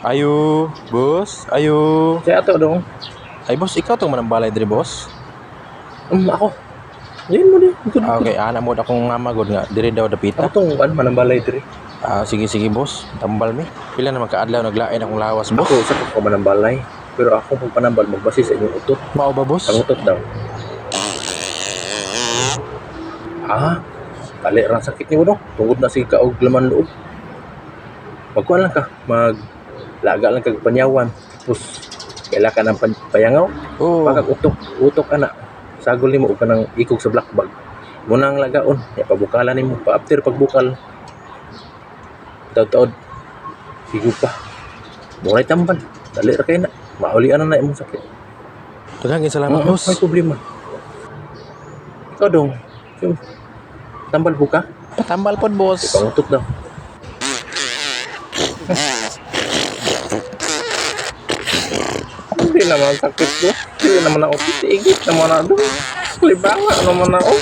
Ayo, boss. Ayo. Saya ato dong. Ay, boss, ikaw tong manambalay diri, boss. Ako. Yan mo di. Okay, ana mo akong mamagod nga diri daw dapita. Ako tong manambalay diri. Sige sige, boss. Tambal mi. Pila naman kaadlaw naglain akong lawas, boss. Ako sa ko manambalay. Pero ako pag panambal magbase sa inyong utot. Mao ba, boss? Ang utot daw. Kali ra sakit ni mo no. Tungod na si kaog laman loob. Magkuan lang ka, maglaga lang kag panyawan. Tapos kaila ka ng payangaw. Oo. Pagka utok ka na. Sagol nimo og kanang ikog sa black bag. Muna ang lagaon, ya pabukalan nimo pa after pagbukal. Taud-taud. Sigo pa. Muna tambal. Dali ra kay na. Maulian na imong sakit. Daghang salamat, boss. May problema. Ikaw dong. Tambal buka. Patambal pod, boss. Pangutok daw. Hindi naman sakit ko. Hindi naman ako titigit naman ako. Libangan naman ako.